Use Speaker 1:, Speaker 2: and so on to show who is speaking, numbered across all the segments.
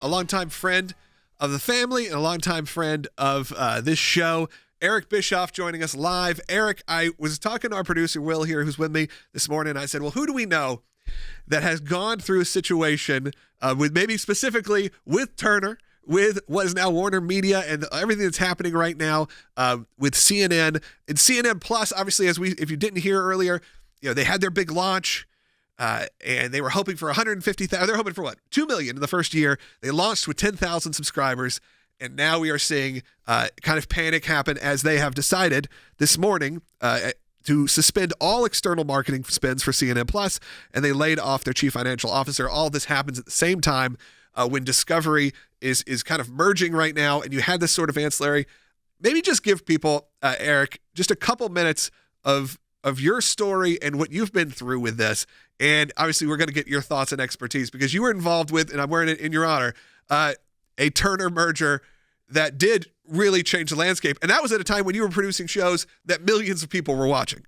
Speaker 1: a longtime friend of the family and a longtime friend of this show. Eric Bischoff joining us live. Eric, I was talking to our producer, Will, here, who's with me this morning. I said, well, who do we know that has gone through a situation with maybe specifically with Turner, with what is now Warner Media and everything that's happening right now with CNN and CNN Plus. Obviously, if you didn't hear earlier, they had their big launch and they were hoping for 150,000. They're hoping for what? 2 million in the first year. They launched with 10,000 subscribers. And now we are seeing kind of panic happen as they have decided this morning to suspend all external marketing spends for CNN Plus, and they laid off their chief financial officer. All this happens at the same time when Discovery is kind of merging right now, and you had this sort of ancillary. Maybe just give people, Eric, just a couple minutes of your story and what you've been through with this. And obviously, we're going to get your thoughts and expertise because you were involved with, and I'm wearing it in your honor, a Turner merger that did really change the landscape. And that was at a time when you were producing shows that millions of people were watching.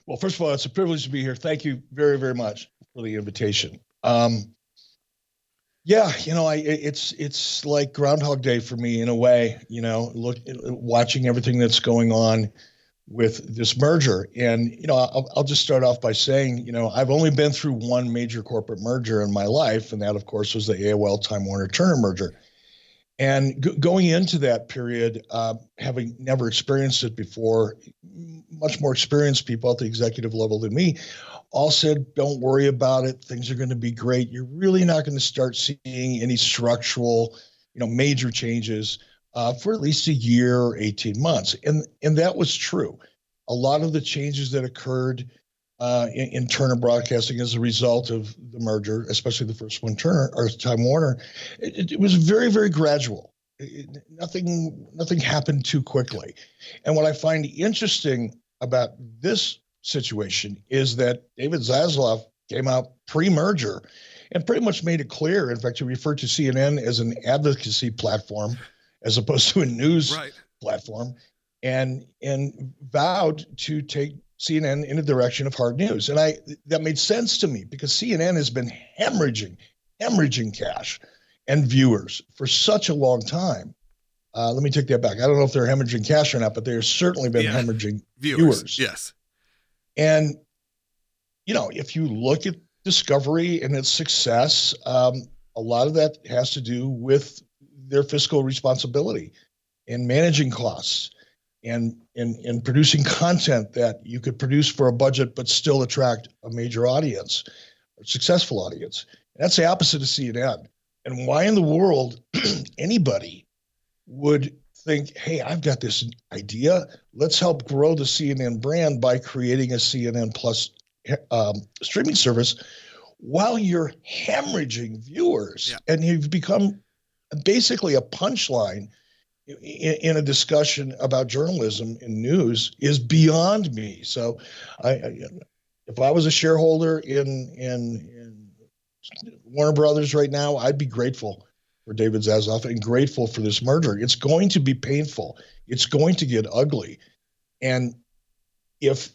Speaker 2: Well, first of all, it's a privilege to be here. Thank you very, very much for the invitation. It's like Groundhog Day for me in a way, watching everything that's going on with this merger. And, I'll just start off by saying, I've only been through one major corporate merger in my life. And that, of course, was the AOL Time Warner Turner merger. And going into that period, having never experienced it before, much more experienced people at the executive level than me all said, don't worry about it. Things are going to be great. You're really not going to start seeing any structural, major changes for at least a year or 18 months. And that was true. A lot of the changes that occurred in Turner Broadcasting as a result of the merger, especially the first one, Turner or Time Warner, it was very, very gradual. Nothing happened too quickly. And what I find interesting about this situation is that David Zaslav came out pre-merger and pretty much made it clear. In fact, he referred to CNN as an advocacy platform as opposed to a news platform, and vowed to take CNN in the direction of hard news. And that made sense to me because CNN has been hemorrhaging cash and viewers for such a long time. Let me take that back. I don't know if they're hemorrhaging cash or not, but they've certainly been hemorrhaging viewers.
Speaker 1: Yes.
Speaker 2: And, if you look at Discovery and its success, a lot of that has to do with their fiscal responsibility and managing costs and producing content that you could produce for a budget but still attract a major audience, a successful audience. That's the opposite of CNN. And why in the world anybody would think, hey, I've got this idea. Let's help grow the CNN brand by creating a CNN Plus streaming service while you're hemorrhaging viewers. Yeah. And you've become basically a punchline in a discussion about journalism and news is beyond me. So if I was a shareholder in Warner Brothers right now, I'd be grateful for David Zaslav and grateful for this merger. It's going to be painful. It's going to get ugly. And if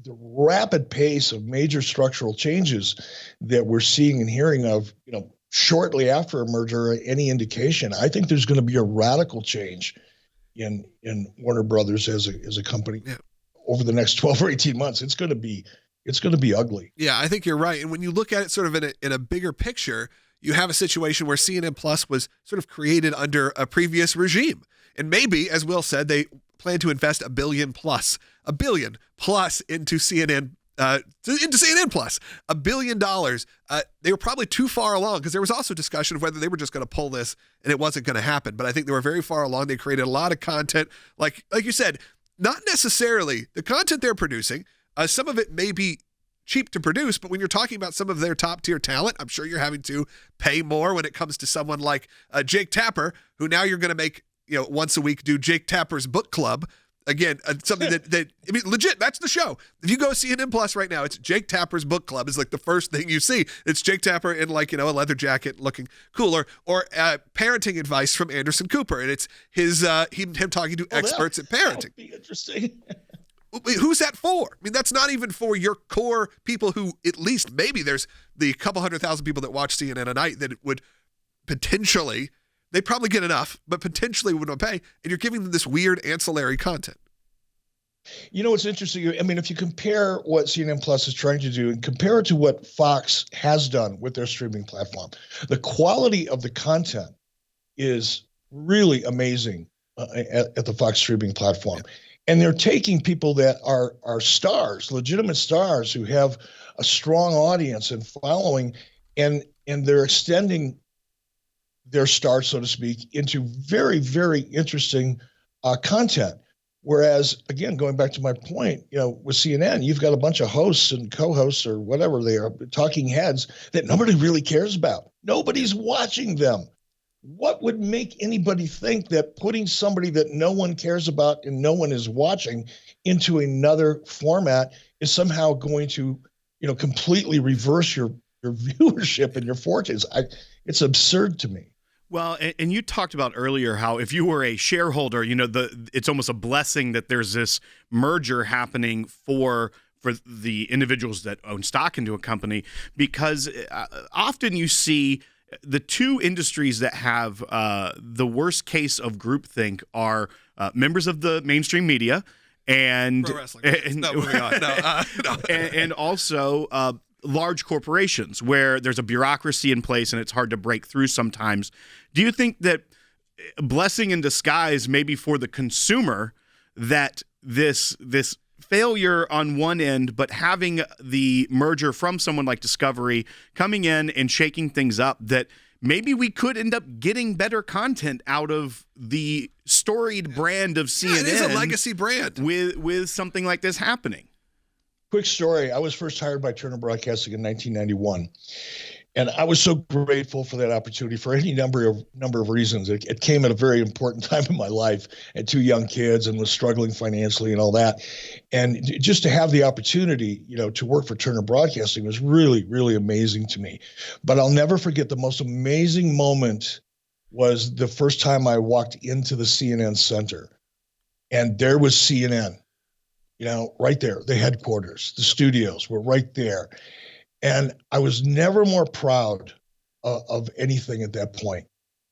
Speaker 2: the rapid pace of major structural changes that we're seeing and hearing of, shortly after a merger, any indication, I think there's going to be a radical change in Warner Brothers as a company over the next 12 or 18 months. It's going to be ugly.
Speaker 1: Yeah, I think you're right. And when you look at it sort of in a bigger picture, you have a situation where CNN Plus was sort of created under a previous regime. And maybe, as Will said, they plan to invest $1 billion plus into CNN Plus, $1 billion. They were probably too far along because there was also discussion of whether they were just going to pull this and it wasn't going to happen. But I think they were very far along. They created a lot of content, like you said, not necessarily the content they're producing. Some of it may be cheap to produce, but when you're talking about some of their top tier talent, I'm sure you're having to pay more when it comes to someone like Jake Tapper, who now you're going to make, once a week do Jake Tapper's book club. Again, something that legit, that's the show. If you go CNN Plus right now, it's Jake Tapper's book club is like the first thing you see. It's Jake Tapper in a leather jacket looking cooler, or parenting advice from Anderson Cooper. And it's him talking to experts at parenting.
Speaker 2: That would be interesting.
Speaker 1: Who's that for? I mean, that's not even for your core people who, at least maybe there's the couple 100,000 people that watch CNN a night that would potentially, they probably get enough, but potentially wouldn't pay. And you're giving them this weird ancillary content.
Speaker 2: You know, what's interesting. I mean, if you compare what CNN Plus is trying to do and compare it to what Fox has done with their streaming platform, the quality of the content is really amazing at the Fox streaming platform. Yeah. And they're taking people that are stars, legitimate stars who have a strong audience and following, and they're extending their stars, so to speak, into very, very interesting content. Whereas, again, going back to my point, you know, with CNN, you've got a bunch of hosts and co-hosts or whatever they are, talking heads that nobody really cares about. Nobody's watching them. What would make anybody think that putting somebody that no one cares about and no one is watching into another format is somehow going to, you know, completely reverse your viewership and your fortunes? It's absurd to me.
Speaker 3: Well, and you talked about earlier how if you were a shareholder, you know, it's almost a blessing that there's this merger happening for the individuals that own stock into a company, because often you see the two industries that have the worst case of groupthink are members of the mainstream media and
Speaker 1: pro wrestling. Moving on. No.
Speaker 3: And also large corporations where there's a bureaucracy in place and it's hard to break through sometimes. Do you think that blessing in disguise maybe for the consumer that this failure on one end, but having the merger from someone like Discovery coming in and shaking things up, that maybe we could end up getting better content out of the storied brand of CNN?
Speaker 1: It is a legacy brand
Speaker 3: with something like this happening.
Speaker 2: Quick story. I was first hired by Turner Broadcasting in 1991. And I was so grateful for that opportunity for any number of reasons. It came at a very important time in my life. I had two young kids and was struggling financially and all that. And just to have the opportunity, you know, to work for Turner Broadcasting was really, really amazing to me. But I'll never forget, the most amazing moment was the first time I walked into the CNN center, and there was CNN, you know, right there, the headquarters, the studios were right there. And I was never more proud of anything at that point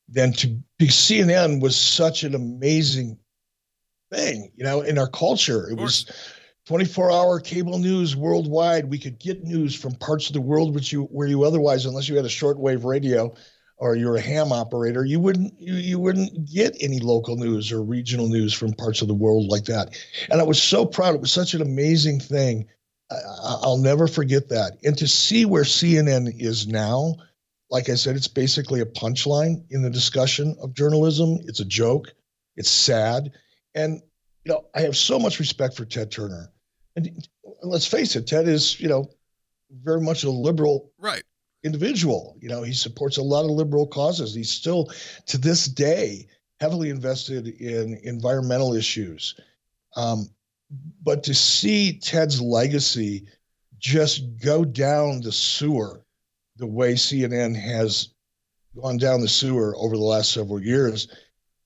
Speaker 2: than to be. CNN was such an amazing thing, you know, in our culture. It was 24-hour cable news worldwide. We could get news from parts of the world where you otherwise, unless you had a shortwave radio or you're a ham operator, you wouldn't get any local news or regional news from parts of the world like that. And I was so proud. It was such an amazing thing. I'll never forget that. And to see where CNN is now, like I said, it's basically a punchline in the discussion of journalism. It's a joke. It's sad. And, you know, I have so much respect for Ted Turner. And let's face it, Ted is, you know, very much a liberal individual. You know, he supports a lot of liberal causes. He's still, to this day, heavily invested in environmental issues. But to see Ted's legacy just go down the sewer the way CNN has gone down the sewer over the last several years,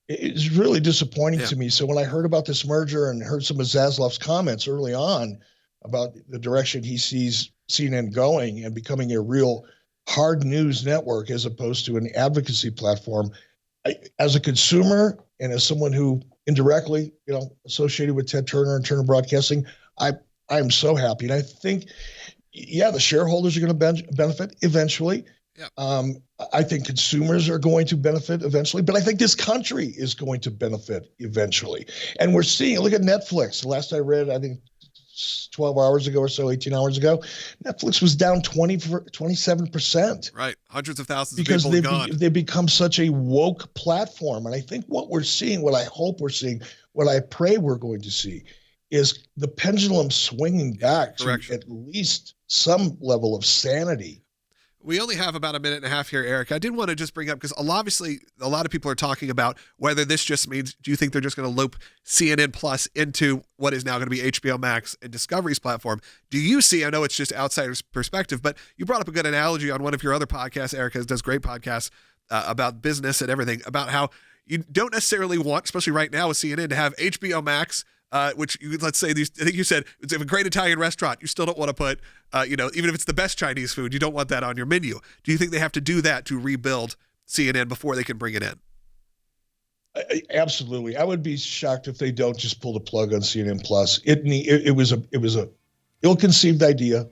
Speaker 2: it's really disappointing to me. So when I heard about this merger and heard some of Zaslav's comments early on about the direction he sees CNN going and becoming a real hard news network as opposed to an advocacy platform, as a consumer and as someone who indirectly, you know, associated with Ted Turner and Turner Broadcasting, I am so happy. And I think, the shareholders are going to benefit eventually. Yeah. I think consumers are going to benefit eventually, but I think this country is going to benefit eventually. And we're seeing, look at Netflix. The last I read, I think 12 hours ago or so, 18 hours ago, Netflix was down 27%.
Speaker 1: Right. Hundreds of thousands of people have gone.
Speaker 2: They've become such a woke platform. And I think what we're seeing, what I hope we're seeing, what I pray we're going to see is the pendulum swinging back to at least some level of sanity.
Speaker 1: We only have about a minute and a half here, Eric. I did want to just bring up, because obviously a lot of people are talking about whether this just means, do you think they're just going to loop CNN Plus into what is now going to be HBO Max and Discovery's platform? Do you see, I know it's just outsider's perspective, but you brought up a good analogy on one of your other podcasts. Eric does great podcasts about business and everything, about how you don't necessarily want, especially right now with CNN, to have HBO Max which let's say these, I think you said it's a great Italian restaurant. You still don't want to put, even if it's the best Chinese food, you don't want that on your menu. Do you think they have to do that to rebuild CNN before they can bring it in?
Speaker 2: Absolutely. I would be shocked if they don't just pull the plug on CNN Plus. It was a ill-conceived idea.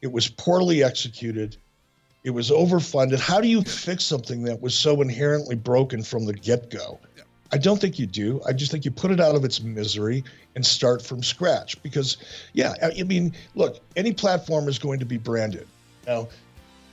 Speaker 2: It was poorly executed. It was overfunded. How do you fix something that was so inherently broken from the get-go? Yeah. I don't think you do. I just think you put it out of its misery and start from scratch. Because, look, any platform is going to be branded. Now,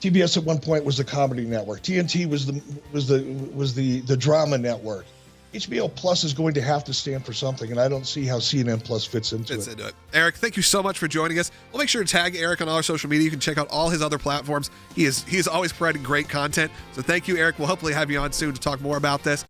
Speaker 2: TBS at one point was the comedy network. TNT was the drama network. HBO Plus is going to have to stand for something, and I don't see how CNN Plus fits into it.
Speaker 1: Eric, thank you so much for joining us. We'll make sure to tag Eric on all our social media. You can check out all his other platforms. He is always providing great content. So thank you, Eric. We'll hopefully have you on soon to talk more about this.